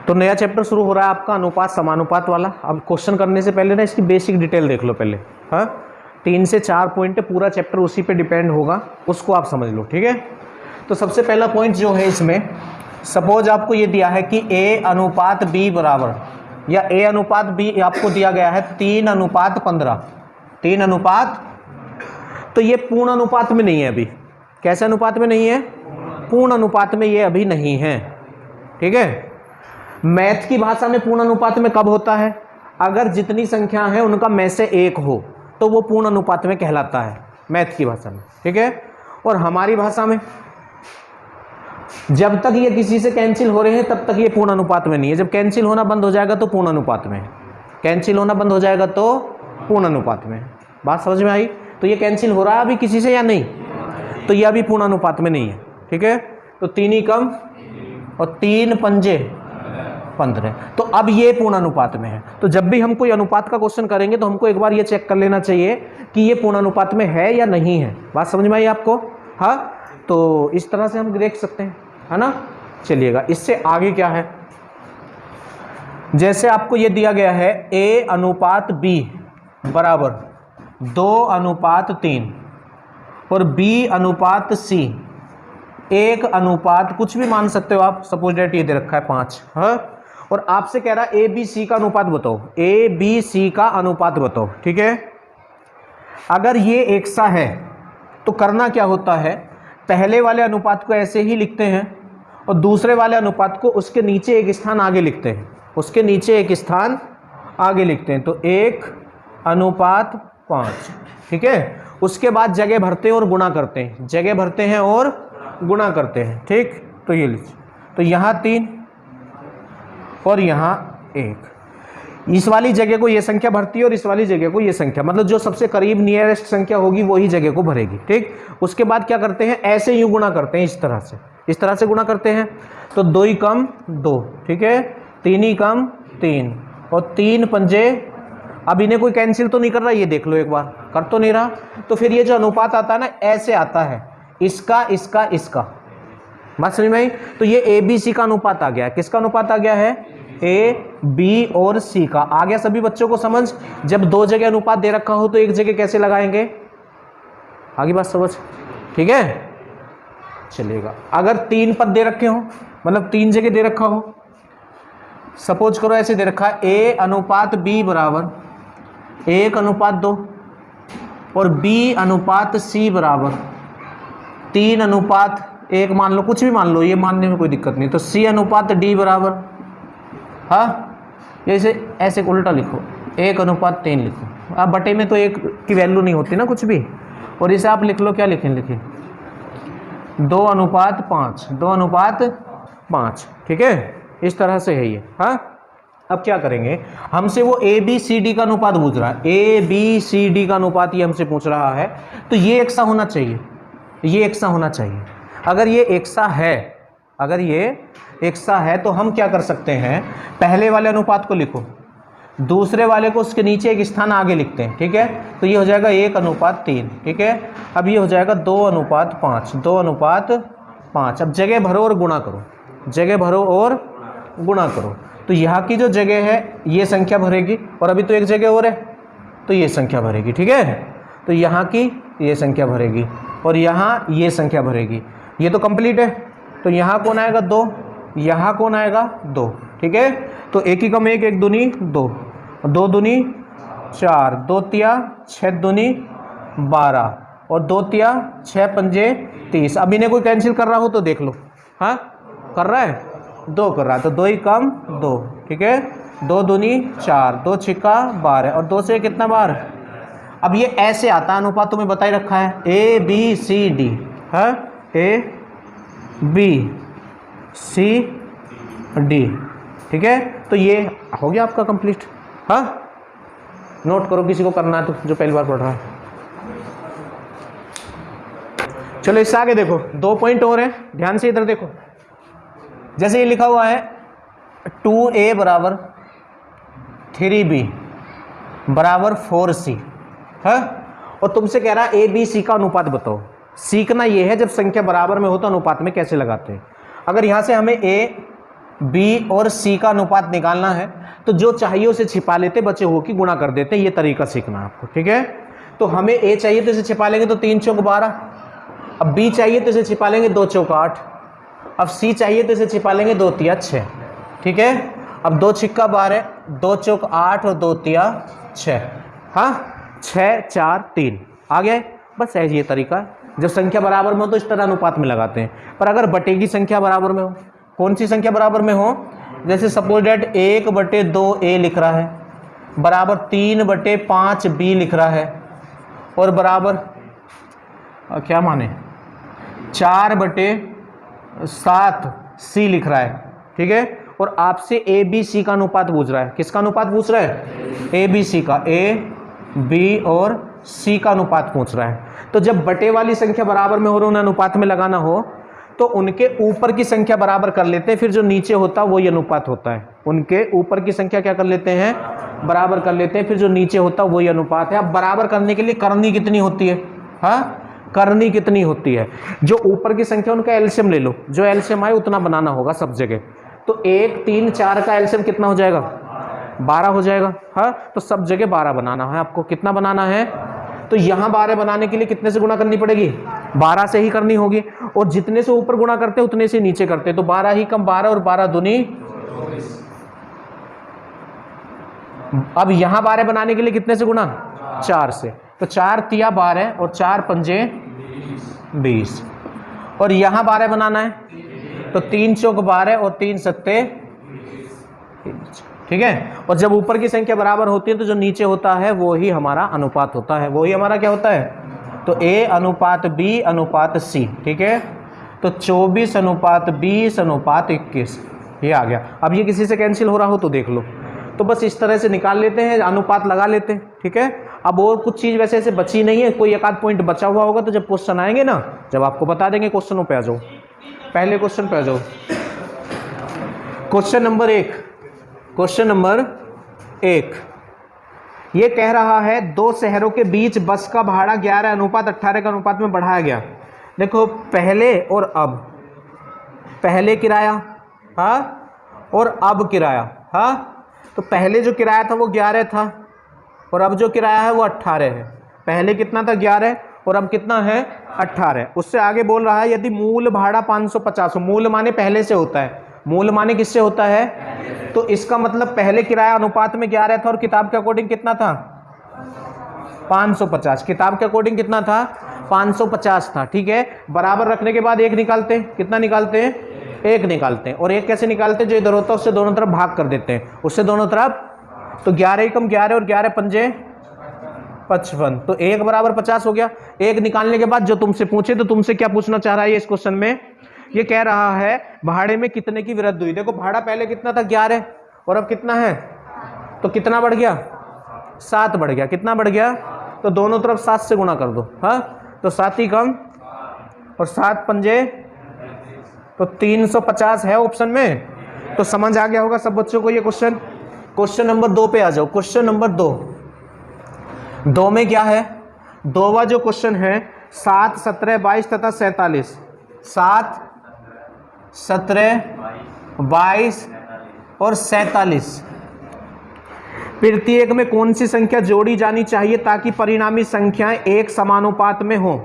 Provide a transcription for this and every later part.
तो नया चैप्टर शुरू हो रहा है आपका अनुपात समानुपात वाला। अब क्वेश्चन करने से पहले ना इसकी बेसिक डिटेल देख लो पहले। हाँ, 3 से 4 पॉइंट है, पूरा चैप्टर उसी पे डिपेंड होगा, उसको आप समझ लो। ठीक है, तो सबसे पहला पॉइंट जो है इसमें, सपोज आपको ये दिया है कि A अनुपात B बराबर, या A अनुपात B आपको दिया गया है 3:15, 3 अनुपात, तो ये पूर्ण अनुपात में नहीं है अभी। कैसे अनुपात में नहीं है? पूर्ण अनुपात में ये अभी नहीं है। ठीक है, मैथ की भाषा में पूर्ण अनुपात में कब होता है? अगर जितनी संख्या है उनका में से एक हो तो वो पूर्ण अनुपात में कहलाता है, मैथ की भाषा में। ठीक है, और हमारी भाषा में जब तक ये किसी से कैंसिल हो रहे हैं तब तक ये पूर्ण अनुपात में नहीं है। जब कैंसिल होना बंद हो जाएगा तो पूर्ण अनुपात में है, कैंसिल होना बंद हो जाएगा तो पूर्ण अनुपात में है। बात समझ में आई? तो ये कैंसिल हो रहा है अभी किसी से या नहीं? तो ये अभी पूर्ण अनुपात में नहीं है। ठीक है, तो 3 ही कम और 3 पंजे 15, तो अब ये पूर्ण अनुपात में है। तो जब भी हम कोई अनुपात का क्वेश्चन करेंगे तो हमको एक बार ये चेक कर लेना चाहिए कि ये पूर्ण अनुपात में है या नहीं है। बात समझ में आई आपको? हाँ, तो इस तरह से हम देख सकते हैं, है ना। चलिएगा, इससे आगे क्या है, जैसे आपको ये दिया गया है A अनुपात B बराबर 2:3 और B अनुपात C 1 अनुपात कुछ भी मान सकते हो आप, सपोज डेट ये दे रखा है 5। हाँ, और आपसे कह रहा है A B C का अनुपात बताओ, A B C का अनुपात बताओ। ठीक है, अगर ये एक सा है तो करना क्या होता है, पहले वाले अनुपात को ऐसे ही लिखते हैं और दूसरे वाले अनुपात को उसके नीचे एक स्थान आगे लिखते हैं, उसके नीचे एक स्थान आगे लिखते हैं, तो 1:5। ठीक है, उसके बाद जगह भरते हैं और गुणा करते हैं, जगह भरते हैं और गुणा करते हैं। ठीक, तो ये लीजिए, तो यहाँ 3 और यहाँ 1, इस वाली जगह को ये संख्या भरती है और इस वाली जगह को ये संख्या, मतलब जो सबसे करीब नियरेस्ट संख्या होगी वही जगह को भरेगी। ठीक, उसके बाद क्या करते हैं, ऐसे यूँ गुणा करते हैं, इस तरह से गुणा करते हैं, तो 2 ही कम 2। ठीक है, 3 ही कम 3 और 3 पंजे, अब इन्हें कोई कैंसिल तो नहीं कर रहा, ये देख लो एक बार, कर तो नहीं रहा। तो फिर ये जो अनुपात आता है ना, ऐसे आता है, इसका इसका इसका। बात समझ में आई? तो ये A B C का अनुपात आ गया। किसका अनुपात आ गया है? A B और C का आ गया। सभी बच्चों को समझ, जब 2 जगह अनुपात दे रखा हो तो एक जगह कैसे लगाएंगे, आगे बात समझ। ठीक है, चलिएगा, अगर 3 पद दे रखे हो, मतलब 3 जगह दे रखा हो, सपोज करो ऐसे दे रखा है A अनुपात B बराबर 1:2 और B अनुपात C बराबर 3:1 मान लो, कुछ भी मान लो, ये मानने में कोई दिक्कत नहीं। तो C अनुपात D बराबर, हाँ, जैसे ऐसे उल्टा लिखो, 1:3 लिखो। अब बटे में तो 1 की वैल्यू नहीं होती ना कुछ भी, और इसे आप लिख लो, क्या लिखें, लिखिए 2:5, 2:5। ठीक है, इस तरह से है ये। हाँ, अब क्या करेंगे, हमसे वो A B C D का अनुपात पूछ रहा है, A B C D का अनुपात ये हमसे पूछ रहा है, तो ये एक सा होना चाहिए, ये एक सा होना चाहिए। अगर ये एक सा है, अगर ये एक सा है तो हम क्या कर सकते हैं, पहले वाले अनुपात को लिखो, दूसरे वाले को उसके नीचे एक स्थान आगे लिखते हैं। ठीक है, तो ये हो जाएगा 1:3। ठीक है, अब ये हो जाएगा 2:5, 2:5। अब जगह भरो और गुणा करो, जगह भरो और गुणा करो, तो यहाँ की जो जगह है ये संख्या भरेगी, और अभी तो एक जगह और है तो ये संख्या भरेगी। ठीक है, तो यहाँ की ये संख्या भरेगी और यहाँ ये संख्या भरेगी। ये तो कंप्लीट है, तो यहाँ कौन आएगा 2, यहाँ कौन आएगा 2। ठीक है, तो 1 ही कम 1, 1 दूनी 2, 2 दूनी 4, 2 तिया 6 दूनी 12 और 2 तिया 6 पंजे 30। अब इन्हें कोई कैंसिल कर रहा हो तो देख लो, हाँ कर रहा है, 2 कर रहा है, तो 2 ही कम 2। ठीक है, 2 दूनी 4, 2 छिक्का 12 और 2 से कितना बार। अब ये ऐसे आता है अनुपात, तुम्हें बता ही रखा है, A B C D, है A B C D। ठीक है, तो ये हो गया आपका कंप्लीट। हाँ, नोट करो किसी को करना है तो, जो पहली बार पढ़ रहा है। चलो इससे आगे देखो, 2 पॉइंट और हैं, ध्यान से इधर देखो। जैसे ये लिखा हुआ है 2A बराबर 3B बराबर 4C है, और तुमसे कह रहा है A B C का अनुपात बताओ। सीखना ये है जब संख्या बराबर में हो तो अनुपात में कैसे लगाते हैं। अगर यहाँ से हमें A बी और सी का अनुपात निकालना है, तो जो चाहिए उसे छिपा लेते, बचे हुए की गुणा कर देते। ये तरीका सीखना आपको, ठीक है। तो हमें ए चाहिए तो इसे छिपा लेंगे, तो 3 चौक 12। अब बी चाहिए तो इसे छिपा लेंगे, 2 चौक 8। अब सी चाहिए तो इसे छिपा लेंगे, 2 तिया 6, ठीक है। अब 2 छिक्का 12, 2 चौक 8 और 2 तिया 6, हाँ 6 4 3 आ गया। बस है ये तरीका है। जब संख्या बराबर में हो तो इस तरह अनुपात में लगाते हैं, पर अगर बटे की संख्या बराबर में हो, कौन सी संख्या बराबर में हो, जैसे सपोज डेट 1/2 ए लिख रहा है, बराबर 3/5 बी लिख रहा है, और बराबर क्या माने 4/7 सी लिख रहा है, ठीक है। और आपसे ए बी सी का अनुपात पूछ रहा है। किसका अनुपात पूछ रहा है? ए बी सी का, ए बी और सी का अनुपात पूछ रहा है। तो जब बटे वाली संख्या बराबर में हो रहा, उन्हें अनुपात में लगाना हो, तो उनके ऊपर की संख्या बराबर कर लेते हैं, फिर जो नीचे होता है वही अनुपात होता है। उनके ऊपर की संख्या क्या कर लेते हैं? बराबर कर लेते हैं, फिर जो नीचे होता है वही अनुपात है। अब बराबर करने के लिए करनी कितनी होती है? हाँ, करनी कितनी होती है? जो ऊपर की संख्या उनका एलसीएम ले लो, जो एलसीएम आए उतना बनाना होगा सब जगह। तो 1 3 4 का एलसीएम कितना हो जाएगा? 12 हो जाएगा। हाँ, तो सब जगह 12 बनाना है आपको। कितना बनाना है? तो यहाँ 12 बनाने के लिए कितने से गुणा करनी पड़ेगी? 12 से ही करनी होगी। और जितने से ऊपर गुणा करते उतने से नीचे करते, तो 12 ही कम 12 और 12 दूनी। अब यहाँ 12 बनाने के लिए कितने से गुणा? 4 से। तो 4 तिया 12 और 4 पंजे 20। और यहाँ 12 बनाना है, तो 3 चौक 12 और 3 सत्ते, ठीक है। और जब ऊपर की संख्या बराबर होती है तो जो नीचे होता है वो ही हमारा अनुपात होता है। वही हमारा क्या होता है? तो ए अनुपात बी अनुपात सी, ठीक है। तो 24 अनुपात 20 अनुपात 21, ये आ गया। अब ये किसी से कैंसिल हो रहा हो तो देख लो। तो बस इस तरह से निकाल लेते हैं, अनुपात लगा लेते हैं, ठीक है। अब और कुछ चीज़ वैसे ऐसे बची नहीं है, कोई एक आध पॉइंट बचा हुआ होगा तो जब क्वेश्चन आएंगे ना, जब आपको बता देंगे। क्वेश्चनों पे आ जाओ, पहले क्वेश्चन पे आ जाओ। क्वेश्चन नंबर 1, क्वेश्चन नंबर 1 ये कह रहा है 2 शहरों के बीच बस का भाड़ा 11 अनुपात 18 के अनुपात में बढ़ाया गया। देखो पहले और अब, पहले किराया, हाँ, और अब किराया, हाँ। तो पहले जो किराया था वो 11 था, और अब जो किराया है वो 18 है। पहले कितना था? 11, और अब कितना है? 18। उससे आगे बोल रहा है यदि मूल भाड़ा 550 हो। मूल माने पहले से होता है, मूल माने किससे होता है? तो इसका मतलब पहले किराया अनुपात में 11 था और किताब के अकॉर्डिंग कितना था? 550। किताब के अकॉर्डिंग कितना था? 550 था, ठीक है। बराबर रखने के बाद 1 निकालते हैं। कितना निकालते हैं? 1 निकालते हैं। और 1 कैसे निकालते हैं? जो इधर होता है उससे दोनों तरफ भाग कर देते हैं, उससे दोनों तरफ। तो 11 कम 11 और 11 पंजे 55, तो 1 बराबर 50 हो गया। 1 निकालने के बाद जो तुमसे पूछे, तो तुमसे क्या पूछना चाह रहा है इस क्वेश्चन में? ये कह रहा है भाड़े में कितने की वृद्धि हुई। देखो भाड़ा पहले कितना था? 11, और अब कितना है? तो कितना बढ़ गया? 7 बढ़ गया। कितना बढ़ गया? तो दोनों तरफ 7 से गुणा कर दो, हाँ। तो 7 ही कम और 7 पंजे, तो 350 है ऑप्शन में। तो समझ आ गया होगा सब बच्चों को ये क्वेश्चन। क्वेश्चन नंबर 2 पे आ जाओ। क्वेश्चन नंबर 2 में क्या है? 2वां जो क्वेश्चन है 7 17 22 तथा 47। 7 17 22 और 47 प्रत्येक में कौन सी संख्या जोड़ी जानी चाहिए ताकि परिणामी संख्याएं एक समानुपात में हो?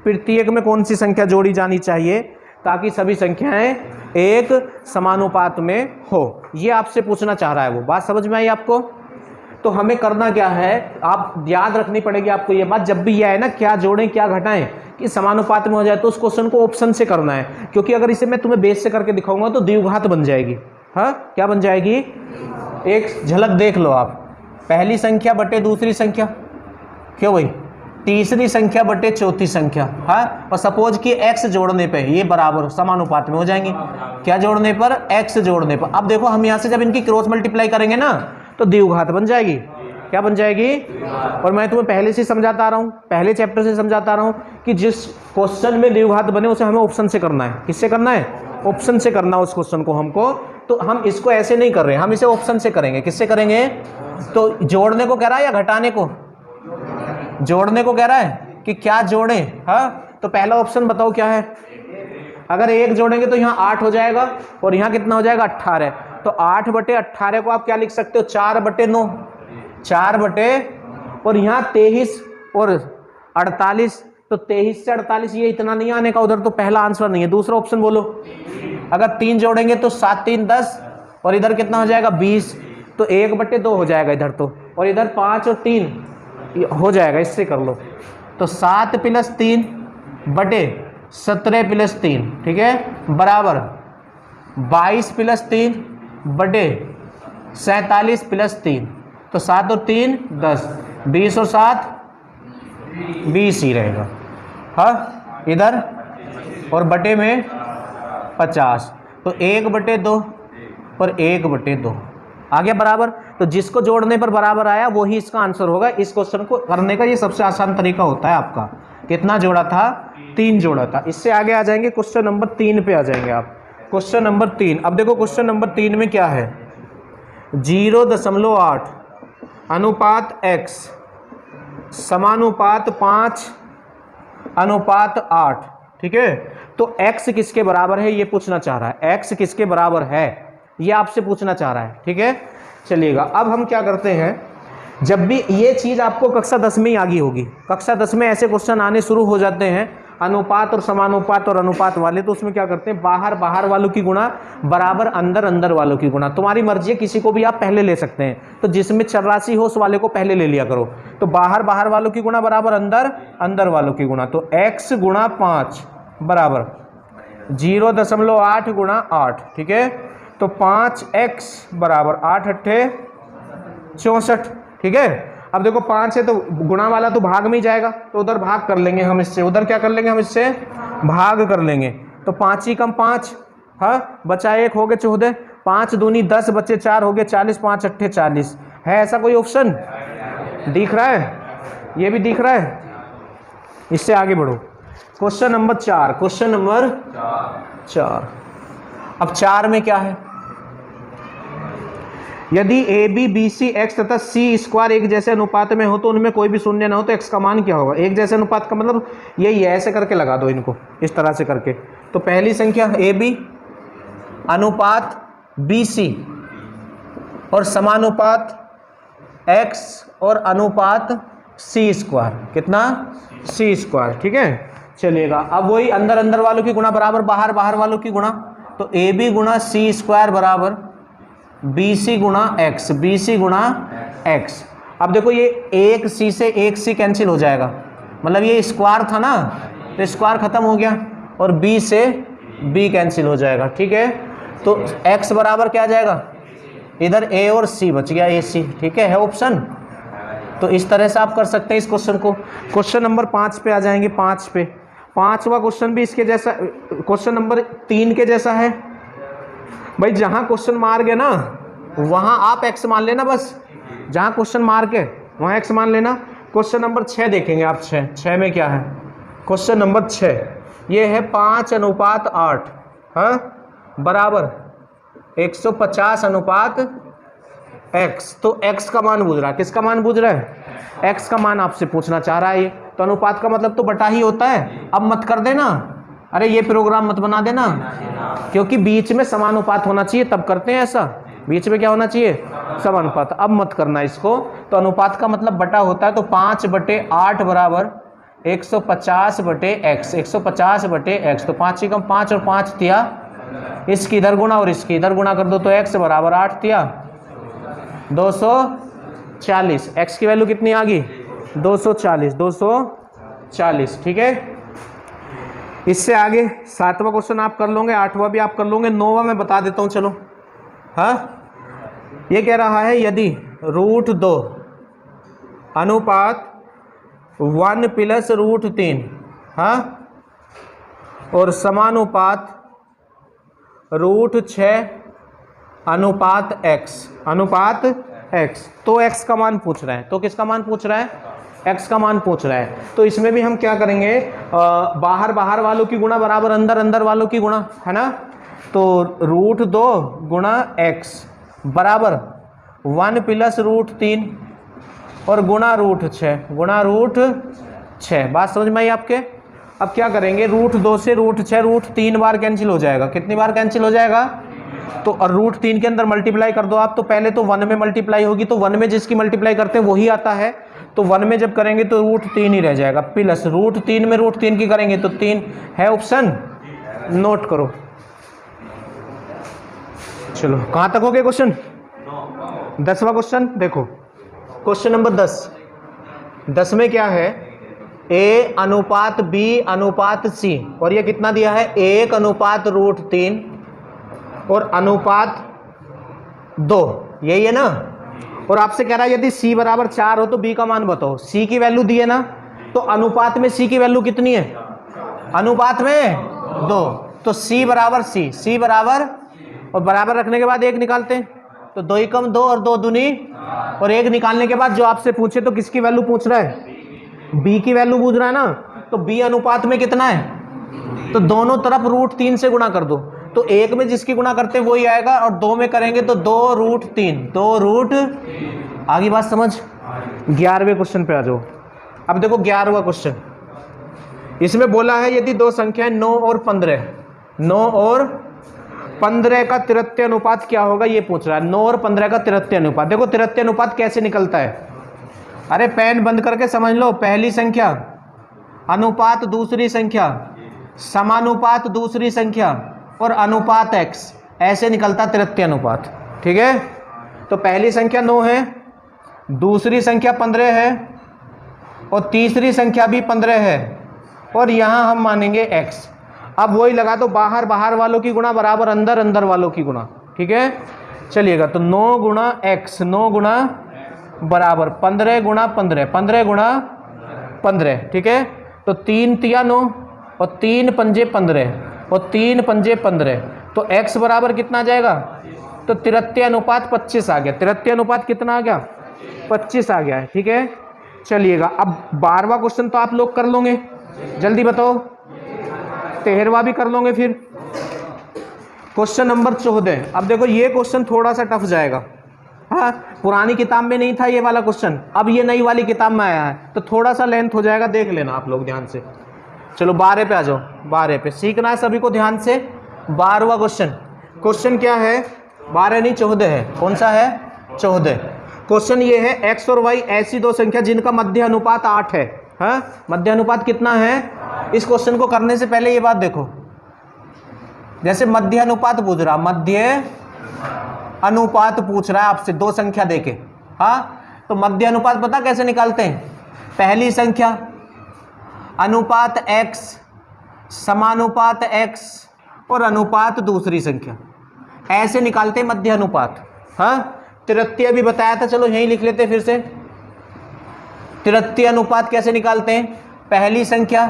प्रत्येक में कौन सी संख्या जोड़ी जानी चाहिए ताकि सभी संख्याएं एक समानुपात में हो? ये आपसे पूछना चाह रहा है वो। बात समझ में आई आपको? तो हमें करना क्या है, आप याद रखनी पड़ेगी आपको ये बात। जब भी यह है ना, क्या जोड़ें क्या घटाएं कि समानुपात में हो जाए, तो उस क्वेश्चन को ऑप्शन से करना है। क्योंकि अगर इसे मैं तुम्हें बेस से करके दिखाऊंगा तो द्विघात बन जाएगी। हाँ, क्या बन जाएगी? एक झलक देख लो आप। पहली संख्या बटे दूसरी संख्या, क्यों भाई? तीसरी संख्या बटे चौथी संख्या, हाँ। और सपोज कि x जोड़ने पे ये बराबर समानुपात में हो जाएंगे। क्या जोड़ने पर? x जोड़ने पर। अब देखो हम यहाँ से जब इनकी क्रॉस मल्टीप्लाई करेंगे ना, तो द्विघात बन जाएगी। क्या बन जाएगी? और मैं तुम्हें पहले से समझाता आ रहा हूँ, पहले चैप्टर से समझाता आ रहा हूँ कि जिस क्वेश्चन में द्विघात बने उसे हमें ऑप्शन से करना है। किससे करना है? ऑप्शन से करना उस क्वेश्चन को हमको। तो हम इसको ऐसे नहीं कर रहे, हम इसे ऑप्शन से करेंगे। किससे करेंगे? तो जोड़ने को कह रहा है या घटाने को? जोड़ने को कह रहा है कि क्या जोड़ें, हाँ। तो पहला ऑप्शन बताओ क्या है? अगर 1 जोड़ेंगे तो यहाँ 8 हो जाएगा और यहाँ कितना हो जाएगा 18। तो 8/18 को आप क्या लिख सकते हो 4/9, 4 बटे और यहाँ 23 और 48, तो 23 से 48 ये इतना नहीं आने का उधर, तो पहला आंसर नहीं है। दूसरा ऑप्शन बोलो। अगर 3 जोड़ेंगे तो 7 3 10 और इधर कितना हो जाएगा 20, तो 1/2 हो जाएगा इधर तो, और इधर 5 और 3 हो जाएगा, इससे कर लो। तो 7 + 3 बटे 17 + 3, ठीक है, बराबर 22 + 3 बटे 47 + 3, तो 7 और 3 10, 20 और 7 20 ही रहेगा। हाँ, इधर और बटे में 50, तो 1/2 और 1/2 आ गया बराबर। तो जिसको जोड़ने पर बराबर आया वही इसका आंसर होगा। इस क्वेश्चन को करने का ये सबसे आसान तरीका होता है आपका। कितना जोड़ा था 3 जोड़ा था। इससे आगे आ जाएंगे क्वेश्चन नंबर 3 पे आ जाएंगे आप। क्वेश्चन नंबर 3, अब देखो क्वेश्चन नंबर 3 में क्या है, 0.8 अनुपात x समानुपात 5 अनुपात 8, ठीक है। तो x किसके बराबर है ये पूछना चाह रहा है, x किसके बराबर है ये आपसे पूछना चाह रहा है, ठीक है। चलिएगा, अब हम क्या करते हैं, जब भी ये चीज़ आपको कक्षा 10 में ही आ गई होगी, कक्षा 10 में ऐसे क्वेश्चन आने शुरू हो जाते हैं अनुपात और समानुपात और अनुपात वाले, तो उसमें क्या करते हैं, बाहर बाहर वालों की गुणा बराबर अंदर अंदर वालों की गुणा। तुम्हारी मर्जी है, किसी को भी आप पहले ले सकते हैं, तो जिसमें चौरासी हो उस वाले को पहले ले लिया करो। तो बाहर बाहर वालों की गुणा बराबर अंदर अंदर वालों की गुणा, तो x गुणा 5 बराबर 0.8 गुणा 8, ठीक है। तो 5x बराबर 8 × 8 = 64, ठीक है। अब देखो 5 है तो गुणा वाला तो भाग में ही जाएगा, तो उधर भाग कर लेंगे हम इससे, उधर क्या कर लेंगे हम इससे भाग कर लेंगे। तो 5 ही कम 5, हाँ, बचा 1 हो गए 14, 5 दूनी 10 बचे 4 हो गए 40, 5 × 8 = 40। है ऐसा कोई ऑप्शन दिख रहा है? ये भी दिख रहा है। इससे आगे बढ़ो, क्वेश्चन नंबर 4, क्वेश्चन नंबर 4। अब 4 में क्या है, यदि A B B C X तथा सी स्क्वायर एक जैसे अनुपात में हो तो उनमें कोई भी शून्य ना हो, तो एक्स का मान क्या होगा। एक जैसे अनुपात का मतलब यही है, ऐसे करके लगा दो इनको, इस तरह से करके। तो पहली संख्या ए बी अनुपात बी सी और समानुपात एक्स और अनुपात सी स्क्वायर, कितना सी स्क्वायर, ठीक है। चलिएगा, अब वही अंदर अंदर वालों की गुणा बराबर बाहर बाहर वालों की गुणा, तो ए बी गुणा सी स्क्वायर बराबर बी सी गुणा एक्स, बी सी गुणा एक्स। अब देखो ये एक सी से एक सी कैंसिल हो जाएगा, मतलब ये स्क्वायर था ना, तो स्क्वायर खत्म हो गया और बी से बी कैंसिल हो जाएगा, ठीक है। तो एक्स बराबर क्या आ जाएगा, इधर ए और सी बच गया, ए सी, ठीक है ऑप्शन। तो इस तरह से आप कर सकते हैं इस क्वेश्चन को। क्वेश्चन नंबर 5 पे आ जाएंगे, 5 पे। 5वां क्वेश्चन भी इसके जैसा, क्वेश्चन नंबर 3 के जैसा है। भाई जहां क्वेश्चन मार्क है ना वहां आप एक्स मान लेना, बस जहां क्वेश्चन मार्क है वहां एक्स मान लेना। क्वेश्चन नंबर 6 देखेंगे आप। 6 में क्या है, क्वेश्चन नंबर 6 ये है 5 अनुपात 8, हाँ, बराबर 150 अनुपात x। तो x का मान पूछ रहा है, किसका मान पूछ रहा है, x का मान आपसे पूछना चाह रहा है ये। तो अनुपात का मतलब तो बटा ही होता है। अब मत कर देना, अरे ये प्रोग्राम मत बना देना, क्योंकि बीच में समानुपात होना चाहिए, तब करते हैं ऐसा। बीच में क्या होना चाहिए, समानुपात। अब मत करना इसको। तो अनुपात का मतलब बटा होता है, तो 5/8 बराबर 150/x, 150/x। तो 5 ही कम 5 और 5 दिया, इसकी इधर गुणा और इसकी इधर गुणा कर दो, तो x बराबर 8 दिया 240। x की वैल्यू कितनी आ गई 240, 240, ठीक है। इससे आगे 7वां क्वेश्चन आप कर लोगे, 8वां भी आप कर लोगे, 9वां मैं बता देता हूं, चलो। हाँ, ये कह रहा है यदि √2 अनुपात 1 + √3, हाँ, और समानुपात √6 अनुपात x, अनुपात x, तो x का मान पूछ रहा है। तो किसका मान पूछ रहा है, x का मान पूछ रहा है। तो इसमें भी हम क्या करेंगे, बाहर बाहर वालों की गुणा बराबर अंदर अंदर वालों की गुणा, है ना। तो √2 गुणा x बराबर 1 + √3 और गुणा √6, गुणा √6। बात समझ में आई आपके। अब क्या करेंगे, √2 से √6 √3 बार कैंसिल हो जाएगा। कितनी बार कैंसिल हो जाएगा? तो और √3 के अंदर मल्टीप्लाई कर दो आप। तो पहले तो 1 में मल्टीप्लाई होगी, तो 1 में जिसकी मल्टीप्लाई करते हैं वही आता है। तो 1 में जब करेंगे तो √3 ही रह जाएगा, प्लस √3 में √3 की करेंगे तो 3 है ऑप्शन, नोट करो। चलो कहाँ तक हो गए क्वेश्चन? 10वां क्वेश्चन देखो, क्वेश्चन नंबर 10 में क्या है, A अनुपात B अनुपात C, और ये कितना दिया है 1 अनुपात √3 और अनुपात 2, यही है ना। और आपसे कह रहा है यदि C बराबर 4 हो तो B का मान बताओ। C की वैल्यू दी है ना, तो अनुपात में C की वैल्यू कितनी है? अनुपात में 2, तो C बराबर C बराबर, और बराबर रखने के बाद 1 निकालते हैं, तो 2 एकम 2 और 2 दूनी, और 1 निकालने के बाद जो आपसे पूछे तो किसकी वैल्यू पूछ रहा है? B की वैल्यू पूछ रहा है ना। तो B अनुपात में कितना है, तो दोनों तरफ √3 से गुणा कर दो। तो 1 में जिसकी गुणा करते हैं वही आएगा, और 2 में करेंगे तो 2 √3 आगे बात समझ। 11वें क्वेश्चन पे आ जाओ। अब देखो 11वां क्वेश्चन, इसमें बोला है यदि दो संख्याएं 9 और 15 का तिरत्य अनुपात क्या होगा, ये पूछ रहा है। 9 और 15 का तिरत्य अनुपात। देखो तिरत्य अनुपात कैसे निकलता है, अरे पेन बंद करके समझ लो। पहली संख्या अनुपात दूसरी संख्या समानुपात दूसरी संख्या और अनुपात x, ऐसे निकलता तिरत्य अनुपात। ठीक है, तो पहली संख्या 9 है, दूसरी संख्या 15 है, और तीसरी संख्या भी 15 है, और यहाँ हम मानेंगे x। अब वही लगा दो, बाहर बाहर वालों की गुणा बराबर अंदर अंदर वालों की गुणा। ठीक है, चलिएगा, तो 9 गुणा x, 9 गुणा बराबर 15 गुणा 15, 15 गुणा 15। ठीक है, तो 3 तिया 9 और 3 पंजे 15 और 3 पंजे 15, तो x बराबर कितना आ जाएगा, तो तिरत्य अनुपात 25 आ गया। तिरत्य अनुपात कितना आ गया, 25 आ गया है। ठीक है, चलिएगा, अब 12वां क्वेश्चन तो आप लोग कर लोगे, जल्दी बताओ। 13वां भी कर लोगे फिर। Question number 14। अब देखो ये क्वेश्चन थोड़ा सा टफ जाएगा। हाँ, पुरानी किताब में नहीं था ये वाला क्वेश्चन, अब ये नई वाली किताब में आया है, तो थोड़ा सा लेंथ हो जाएगा, देख लेना आप लोग ध्यान से। चलो 12 पे आ जाओ। 12 पे सीखना है सभी को ध्यान से। 12वां क्वेश्चन, क्वेश्चन क्या है, 12 नहीं 14 है। कौन सा है, 14। क्वेश्चन ये है, x और y ऐसी दो संख्या जिनका मध्य अनुपात 8 है। हाँ, मध्य अनुपात कितना है? इस क्वेश्चन को करने से पहले ये बात देखो, जैसे मध्य अनुपात पूछ रहा, मध्य अनुपात पूछ रहा है आपसे दो संख्या देके। हाँ, तो मध्य अनुपात पता कैसे निकालते हैं? पहली संख्या अनुपात x समानुपात x और अनुपात दूसरी संख्या, ऐसे निकालते हैं मध्य अनुपात। हाँ, तिरत्य भी बताया था, चलो यहीं लिख लेते फिर से। तिरत्य अनुपात कैसे निकालते हैं? पहली संख्या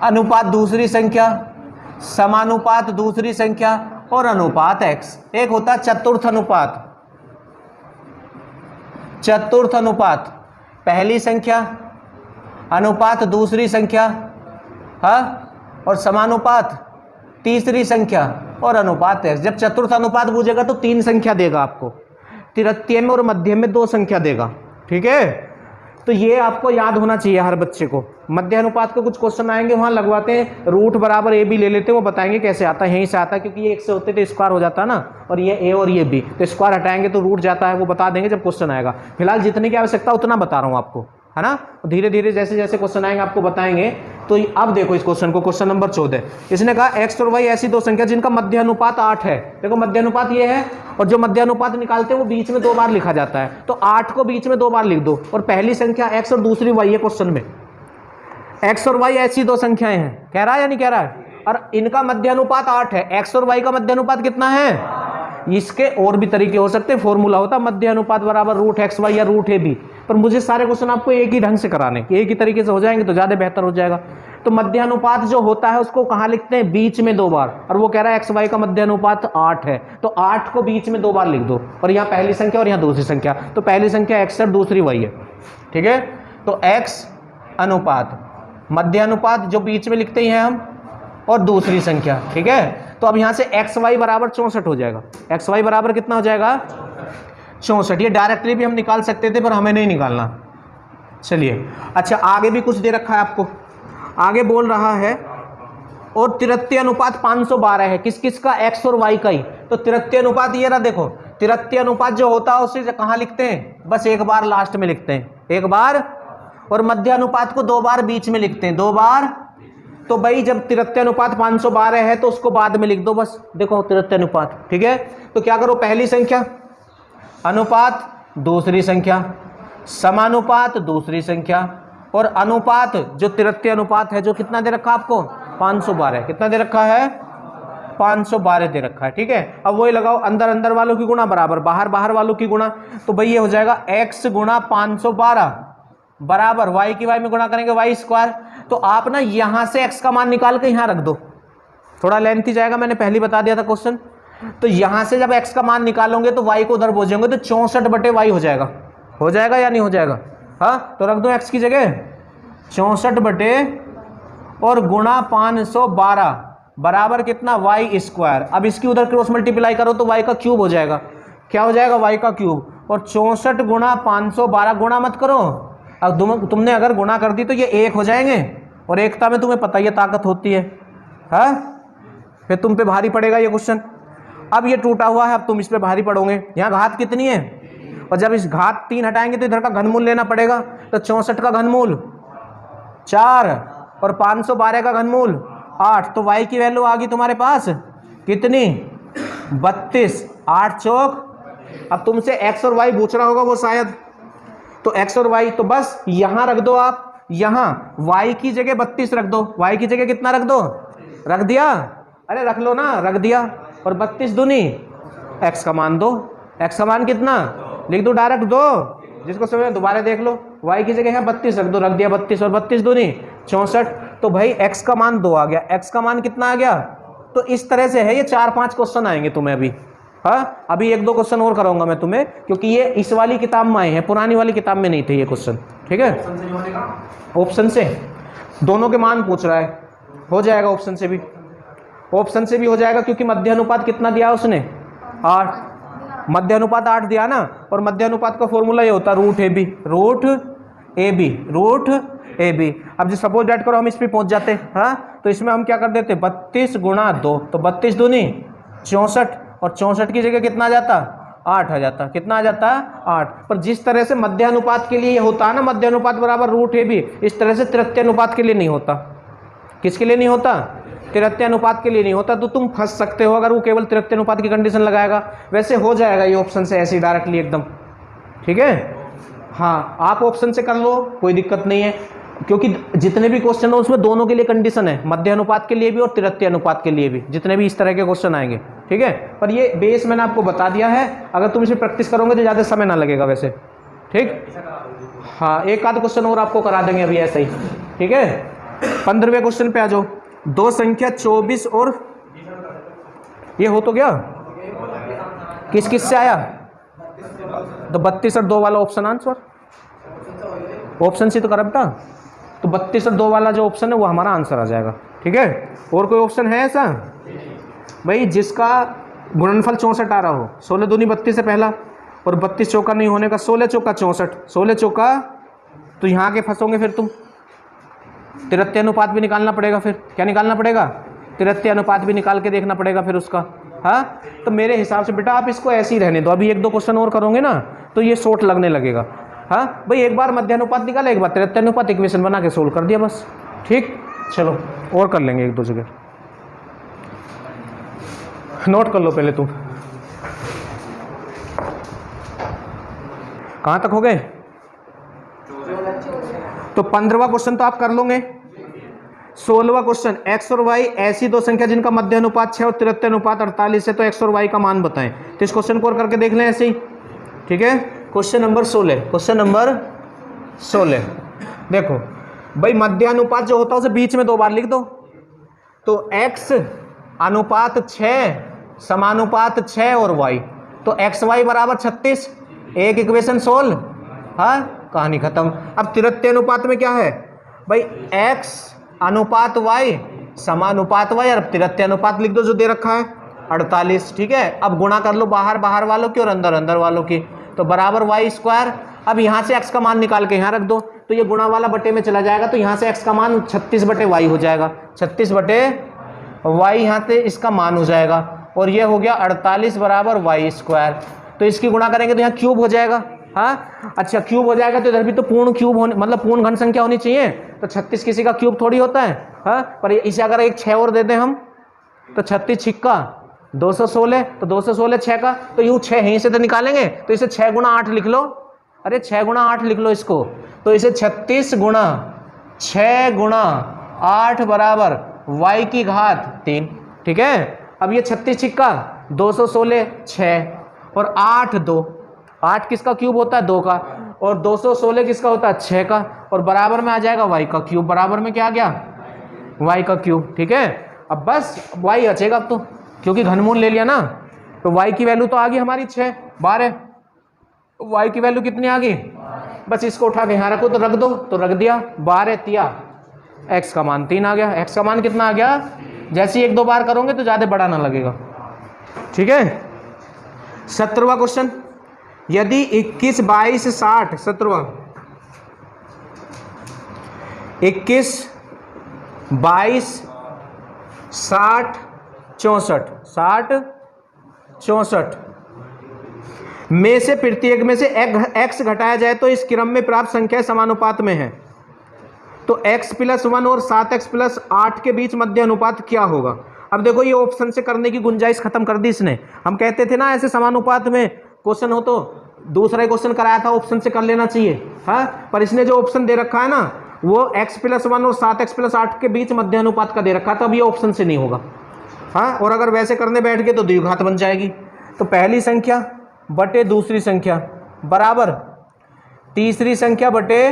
अनुपात दूसरी संख्या समानुपात दूसरी संख्या और अनुपात x। एक होता है चतुर्थ अनुपात। चतुर्थ अनुपात पहली संख्या अनुपात दूसरी संख्या, हाँ, और समानुपात तीसरी संख्या और अनुपात x। जब चतुर्थ अनुपात पूछेगा तो 3 संख्या देगा आपको, तिरत्य में और मध्य में 2 संख्या देगा। ठीक है, तो ये आपको याद होना चाहिए हर बच्चे को। मध्य अनुपात के कुछ क्वेश्चन आएंगे, वहाँ लगवाते हैं रूट बराबर ए बी ले लेते हैं, वो बताएंगे कैसे आता है। यहीं से आता है, क्योंकि ये 1 से होते तो स्क्वायर हो जाता है ना, और ये ए और ये बी, तो स्क्वायर हटाएंगे तो रूट जाता है, वो बता देंगे जब क्वेश्चन आएगा। फिलहाल जितने की आवश्यकता उतना बता रहा हूँ आपको, है ना। धीरे धीरे जैसे जैसे क्वेश्चन आएंगे आपको बताएंगे। तो अब देखो इस क्वेश्चन को, क्वेश्चन नंबर 14। इसने कहा x और y ऐसी दो संख्या जिनका मध्य अनुपात 8 है। देखो मध्य अनुपात ये है, और जो मध्य अनुपात निकालते हैं वो बीच में 2 बार लिखा जाता है, तो 8 को बीच में 2 बार लिख दो। और पहली संख्या x और दूसरी y है क्वेश्चन में। x और y ऐसी दो संख्याएं हैं, कह रहा है या नहीं कह रहा है? और इनका मध्य अनुपात 8 है। x और y का मध्य अनुपात कितना है? इसके और भी तरीके हो सकते हैं, फॉर्मूला होता मध्य अनुपात बराबर रूट एक्स वाई या रूट ए बी, पर मुझे सारे क्वेश्चन आपको एक ही ढंग से कराने, एक ही तरीके से हो जाएंगे तो ज़्यादा बेहतर हो जाएगा। तो मध्य अनुपात जो होता है उसको कहाँ लिखते हैं? बीच में 2 बार। और वो कह रहा है एक्स वाई का मध्य अनुपात 8 है, तो 8 को बीच में 2 बार लिख दो, और यहाँ पहली संख्या और यहाँ दूसरी संख्या। तो पहली संख्या एक्स है, दूसरी वाई है। ठीक है, तो एक्स अनुपात मध्य अनुपात जो बीच में लिखते ही हैं हम, और दूसरी संख्या। ठीक है, तो अब यहाँ से एक्स वाई बराबर 64 हो जाएगा। एक्स वाई बराबर कितना हो जाएगा? 64। ये डायरेक्टली भी हम निकाल सकते थे, पर हमें नहीं निकालना। चलिए, अच्छा आगे भी कुछ दे रखा है आपको। आगे बोल रहा है और तिरत्य अनुपात 512 है, किस किस का, x और y का ही। तो तिरत्य अनुपात ये रहा, देखो तिरत्य अनुपात जो होता है उसे कहाँ लिखते हैं, बस एक बार लास्ट में लिखते हैं, एक बार, और मध्य अनुपात को 2 बार बीच में लिखते हैं, 2 बार। तो भाई जब तिरत्य अनुपात 512 है तो उसको बाद में लिख दो, बस देखो तिरत्य अनुपात, ठीक है। तो क्या करो, पहली संख्या अनुपात, दूसरी संख्या समानुपात, दूसरी संख्या, और अनुपात जो तिरत्य अनुपात है जो कितना दे रखा आपको, 512, कितना दे रखा है, 512 दे रखा है, ठीक है। अब वही लगाओ, अंदर अंदर वालों की गुणा बराबर बाहर बाहर वालों की गुणा, तो भाई ये हो जाएगा x गुणा 512 बराबर y की y में गुणा करेंगे y स्क्वायर। तो आप ना यहां से x का मान निकाल के यहां रख दो, थोड़ा लेंथी जाएगा, मैंने पहले बता दिया था क्वेश्चन। तो यहां से जब x का मान निकालोगे तो y को उधर बोझेंगे, तो 64/y हो जाएगा, हो जाएगा या नहीं हो जाएगा, हाँ। तो रख दो x की जगह 64 और गुणा 512 बराबर कितना, y स्क्वायर। अब इसकी उधर क्रॉस मल्टीप्लाई करो तो y का क्यूब हो जाएगा, क्या हो जाएगा, y का क्यूब। और 64 गुणा 512, गुणा मत करो, अब तुमने अगर गुणा कर दी तो ये 1 हो जाएंगे, और एकता में तुम्हें पता ही ताकत होती है, हाँ। फिर तुम पे भारी पड़ेगा ये क्वेश्चन। अब ये टूटा हुआ है, अब तुम इस पे भारी पड़ोगे। यहाँ घात कितनी है, और जब इस घात 3 हटाएंगे तो इधर का घनमूल लेना पड़ेगा। तो 64 का घनमूल 4 और 512 का घनमूल 8, तो y की वैल्यू आ गई तुम्हारे पास कितनी, 32, 8 चौक। अब तुमसे x और y पूछ रहा होगा वो शायद, तो x और y तो बस यहां रख दो आप, यहां y की जगह 32 रख दो, y की जगह कितना रख दो, रख दिया, अरे रख लो ना, रख दिया। और 32 दूनी x का मान दो, x का मान कितना लिख दो, डायरेक्ट दो, जिसको समझ दोबारा देख लो। y की जगह है 32 रख दो, रख दिया 32, और 32 दूनी 64। तो भाई x का मान 2 आ गया, x का मान कितना आ गया। तो इस तरह से है, ये 4-5 क्वेश्चन आएंगे तुम्हें अभी, हाँ। अभी 1-2 क्वेश्चन और कराऊंगा मैं तुम्हें, क्योंकि ये इस वाली किताब में आए हैं, पुरानी वाली किताब में नहीं थे ये क्वेश्चन, ठीक है। ऑप्शन से दोनों के मान पूछ रहा है, हो जाएगा ऑप्शन से भी, ऑप्शन से भी हो जाएगा, क्योंकि मध्य अनुपात कितना दिया उसने, 8, मध्य अनुपात 8 दिया ना। और मध्य अनुपात का फॉर्मूला ये होता है रूट ए बी। अब जो सपोज डेट करो हम इस पे पहुंच जाते, हाँ। तो इसमें हम क्या कर देते, 32 गुणा 2, तो 32 दूनी 64, और 64 की जगह कितना आ जाता, 8 आ जाता, कितना आ जाता, 8। पर जिस तरह से मध्य अनुपात के लिए ये होता है ना, मध्य अनुपात बराबर रूट ए बी, इस तरह से तिरत्य अनुपात के लिए नहीं होता। किसके लिए नहीं होता, तिरत्य अनुपात के लिए नहीं होता। तो तुम फंस सकते हो अगर वो केवल तिरत्य अनुपात की कंडीशन लगाएगा। वैसे हो जाएगा ये ऑप्शन से ऐसे डायरेक्टली एकदम, ठीक है, हाँ। आप ऑप्शन से कर लो, कोई दिक्कत नहीं है, क्योंकि जितने भी क्वेश्चन हो उसमें दोनों के लिए कंडीशन है, मध्य अनुपात के लिए भी और तिरत्य अनुपात के लिए भी, जितने भी इस तरह के क्वेश्चन आएंगे, ठीक है। पर ये बेस मैंने आपको बता दिया है, अगर तुम इसे प्रैक्टिस करोगे तो ज़्यादा समय ना लगेगा वैसे, ठीक, हाँ। एक आध क्वेश्चन और आपको करा देंगे अभी ऐसे ही, ठीक है। 15वें क्वेश्चन पे आ जाओ। दो संख्या 24 और ये हो तो गया, किस किस से आया, तो 32 और 2 वाला ऑप्शन आंसर, ऑप्शन से तो करेक्ट था। तो 32 और 2 वाला जो ऑप्शन है वो हमारा आंसर आ जाएगा, ठीक है। और कोई ऑप्शन है ऐसा भाई जिसका गुणनफल 64 आ रहा हो, 16 दूनी 32 से पहला, और 32 चौका नहीं होने का, 16 चौका 64, 16 चौका, तो यहाँ के फंसोगे फिर तुम। तिरत्य अनुपात भी निकालना पड़ेगा, फिर क्या निकालना पड़ेगा, तिरत्य अनुपात भी निकाल के देखना पड़ेगा फिर उसका, हाँ। तो मेरे हिसाब से बेटा आप इसको ऐसे ही रहने दो, अभी 1-2 क्वेश्चन और करोगे ना तो ये शॉर्ट लगने लगेगा, हाँ भाई। एक बार मध्य अनुपात निकाला, एक बार तिरत्य अनुपात, इक्वेशन बना के सोल्व कर दिया बस, ठीक। चलो और कर लेंगे 1-2 जगह, नोट कर लो पहले तुम। कहाँ तक हो गए, तो 15वां क्वेश्चन तो आप कर लोगे। 16वां क्वेश्चन, x और y ऐसी दो संख्या जिनका मध्य अनुपात 6 और तिरत्य अनुपात 48 है, तो x और y का मान बताएं। तो इस क्वेश्चन को और करके देख लें ऐसे ही, ठीक है। क्वेश्चन नंबर 16, क्वेश्चन नंबर 16 देखो भाई, मध्य अनुपात जो होता है उसे बीच में 2 बार लिख दो। तो x अनुपात 6 समानुपात 6 और y, तो x y बराबर 36, एक इक्वेशन सोल्व, हाँ, कहानी खत्म। अब तिरत्य अनुपात में क्या है भाई, x अनुपात y समानुपात y, और तिरत्य अनुपात लिख दो जो दे रखा है 48, ठीक है। अब गुणा कर लो बाहर बाहर वालों की और अंदर अंदर वालों की, तो बराबर y स्क्वायर। अब यहाँ से x का मान निकाल के यहाँ रख दो, तो ये गुणा वाला बटे में चला जाएगा, तो यहाँ से x का मान 36 बटे वाई हो जाएगा, 36 बटे वाई यहाँ से इसका मान हो जाएगा, और ये हो गया 48 बराबर वाई स्क्वायर। तो इसकी गुणा करेंगे तो यहाँ क्यूब हो जाएगा। हाँ अच्छा, क्यूब हो जाएगा तो इधर भी तो पूर्ण क्यूब होने मतलब पूर्ण घन संख्या होनी चाहिए, तो 36 किसी का क्यूब थोड़ी होता है। हाँ पर इसे अगर एक 6 और दे दें हम, तो 36 छिक्का 216, तो 216 6 का, तो यूँ 6 यहीं से तो निकालेंगे, तो इसे 6 गुणा 8 लिख लो। अरे 6 गुणा 8 लिख लो इसको, तो इसे 36 गुणा 6 गुणा 8 बराबर y की घात 3। ठीक है, अब ये 36 छिक्का 216 6 और 8 2, 8 किसका क्यूब होता है 2 का, और 216 किसका होता है 6 का, और बराबर में आ जाएगा y का क्यूब, बराबर में क्या आ गया y का क्यूब। ठीक है, अब बस y बचेगा अब तो, क्योंकि घनमूल ले लिया ना, तो y की वैल्यू तो आ गई हमारी 6 12, y की वैल्यू कितनी आ गई, बस इसको उठा के यहाँ रखो तो रख दो, तो रख दिया 12 तिया x का मान 3 आ गया। x का मान कितना आ गया, जैसे ही 1-2 बार करोगे तो ज़्यादा बड़ा ना लगेगा। ठीक है, 17वां क्वेश्चन, यदि 21 22 60 17वां 21 22 60 64 64 में से प्रत्येक में से x घटाया जाए तो इस क्रम में प्राप्त संख्या समानुपात में है, तो x + 1 और 7x + 8 के बीच मध्य अनुपात क्या होगा। अब देखो ये ऑप्शन से करने की गुंजाइश खत्म कर दी इसने। हम कहते थे ना ऐसे समानुपात में क्वेश्चन हो तो दूसरा ही क्वेश्चन कराया था ऑप्शन से कर लेना चाहिए। हाँ पर इसने जो ऑप्शन दे रखा है ना वो x + 1 और 7x + 8 के बीच मध्य अनुपात का दे रखा है, तो अब ये ऑप्शन से नहीं होगा। हाँ और अगर वैसे करने बैठ गए तो द्विघात बन जाएगी, तो पहली संख्या बटे दूसरी संख्या बराबर तीसरी संख्या बटे,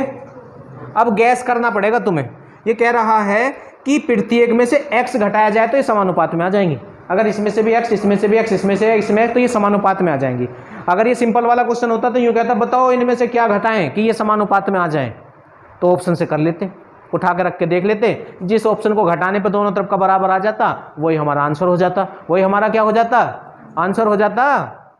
अब गैस करना पड़ेगा तुम्हें। ये कह रहा है कि प्रत्येक में से x घटाया जाए तो ये समानुपात में आ जाएंगी, अगर इसमें से भी x इसमें से भी x इसमें से इसमें, तो ये समानुपात में आ जाएंगी। अगर ये सिंपल वाला क्वेश्चन होता तो यूँ कहता बताओ इनमें से क्या घटाएं कि ये समानुपात में आ जाएं, तो ऑप्शन से कर लेते, उठा के रख के देख लेते, जिस ऑप्शन को घटाने पर दोनों तरफ का बराबर आ जाता वही हमारा आंसर हो जाता, वही हमारा क्या हो जाता आंसर हो जाता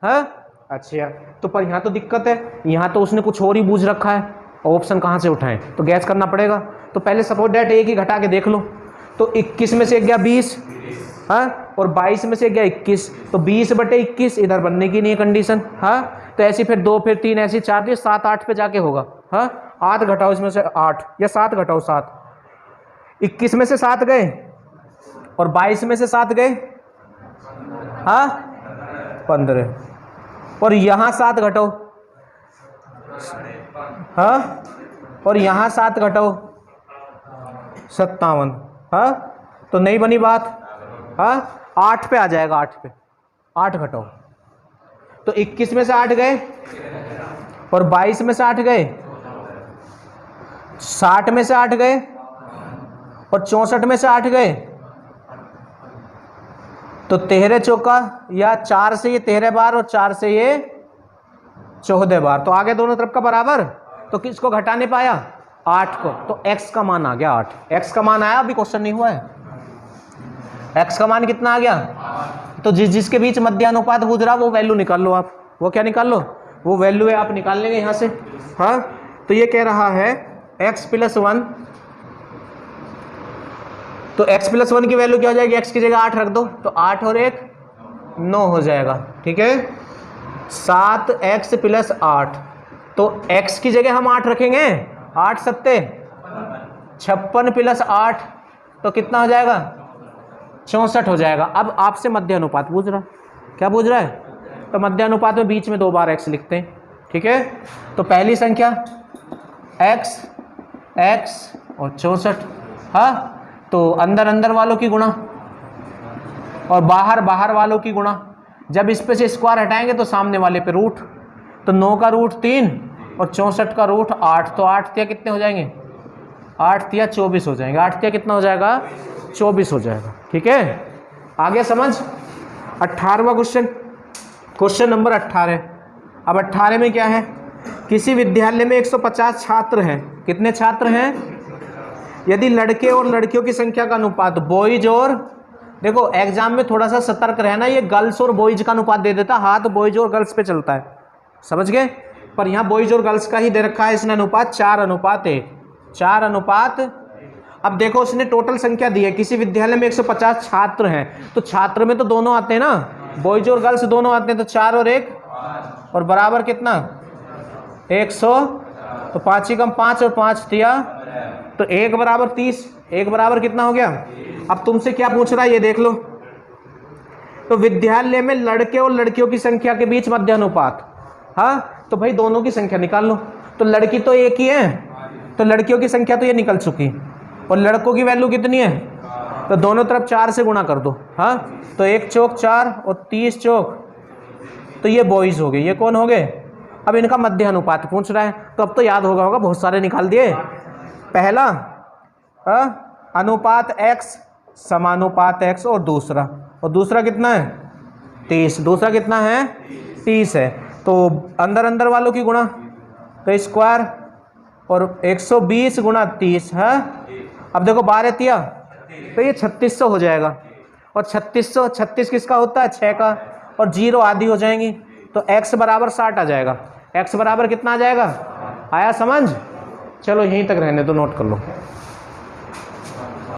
है। अच्छा तो पर यहाँ तो दिक्कत है, यहाँ तो उसने कुछ और ही बूझ रखा है, ऑप्शन कहाँ से उठाएं, तो गैस करना पड़ेगा। तो पहले सपोज डेट एक ही घटा के देख लो, तो 21 में से गया 20, हाँ और 22 में से गया 21, तो 20 बटे 21 इधर बनने की नहीं है कंडीशन। हाँ तो ऐसी फिर 2 फिर 3 ऐसी 4 फिर 7 8 पे जाके होगा। हाँ 8 घटाओ इसमें से 8 या 7 घटाओ 7, 21 में से 7 गए और 22 में से 7 गए, हाँ 15, और यहाँ 7 घटाओ, हाँ और यहाँ 7 घटाओ 57, हाँ तो नहीं बनी बात। हाँ 8 पे आ जाएगा, 8 पे 8 घटाओ, तो 21 में से 8 गए और 22 में से 8 गए, 60 में से 8 गए और 64 में से 8 गए, तो 13 चौका या 4 से ये 13 बार और 4 से ये 14 बार, तो आगे दोनों तरफ का बराबर, तो किसको घटाने पाया 8 को, तो x का मान आ गया 8। x का मान आया, अभी क्वेश्चन नहीं हुआ है, x का मान कितना आ गया, तो जिसके बीच मध्य अनुपात गुजरा वो वैल्यू निकाल लो आप, वो क्या निकाल लो, वो वैल्यू है आप निकाल लेंगे यहाँ से। हाँ तो ये कह रहा है x + 1, तो x + 1 की वैल्यू क्या हो जाएगी, x की जगह 8 रख दो, तो 8 और 1 9 हो जाएगा। ठीक है 7x + 8, तो x की जगह हम 8 रखेंगे, 8 सत्ते 56 + 8, तो कितना हो जाएगा 64 हो जाएगा। अब आपसे मध्य अनुपात पूछ रहा, क्या पूछ रहा है, तो मध्य अनुपात में बीच में 2 बार x लिखते हैं। ठीक है तो पहली संख्या x और 64, हाँ तो अंदर अंदर वालों की गुणा और बाहर बाहर वालों की गुणा, जब इस पे से स्क्वायर हटाएंगे तो सामने वाले पे रूट, तो 9 का रूट 3 और 64 का रूट 8, तो 8 तिया कितने हो जाएंगे, 8 तिया 24 हो जाएंगे, 8 तिया कितना हो जाएगा 24 हो जाएगा। ठीक है आगे समझ। 18वां क्वेश्चन, क्वेश्चन नंबर 18। अब 18 में क्या है, किसी विद्यालय में 150 छात्र हैं, कितने छात्र हैं, यदि लड़के और लड़कियों की संख्या का अनुपात बॉयज और, देखो एग्जाम में थोड़ा सा सतर्क रहना, ये गर्ल्स और बॉयज का अनुपात दे देता, हाथ बॉयज और गर्ल्स पे चलता है, समझ गए, पर यहाँ बॉयज और गर्ल्स का ही दे रखा है इसने अनुपात 4:1, 4:। अब देखो उसने टोटल संख्या दी है, किसी विद्यालय में 150 छात्र हैं, तो छात्र में तो दोनों आते हैं ना, बॉयज और गर्ल्स दोनों आते हैं, तो 4 और 1 और बराबर कितना 100, तो 5 ही कम 5 और 5 दिया, तो 1 बराबर 30, 1 बराबर कितना हो गया। अब तुमसे क्या पूछ रहा है ये देख लो, तो विद्यालय में लड़के और लड़कियों की संख्या के बीच मध्य अनुपात, हाँ तो भाई दोनों की संख्या निकाल लो, तो लड़की तो एक ही है, तो लड़कियों की संख्या तो ये निकल चुकी, और लड़कों की वैल्यू कितनी है, तो दोनों तरफ 4 से गुणा कर दो, हाँ तो 1 चौक 4 और 30 चौक, तो ये बॉयज हो गए, ये कौन हो गए। अब इनका मध्य अनुपात पूछ रहा है, तो अब तो याद होगा बहुत सारे निकाल दिए। पहला अनुपात x समानुपात x, और दूसरा कितना है 30, दूसरा कितना है 30 है, तो अंदर अंदर वालों की गुणा, तो स्क्वायर, और 120 गुणा 30 है। अब देखो 12 तिया, तो ये 3600 हो जाएगा, और 36 किसका होता है 6 का, और 0 आधी हो जाएंगी, तो x बराबर 60 आ जाएगा। x बराबर कितना आ जाएगा, आया समझ। चलो यहीं तक रहने दो, नोट कर लो।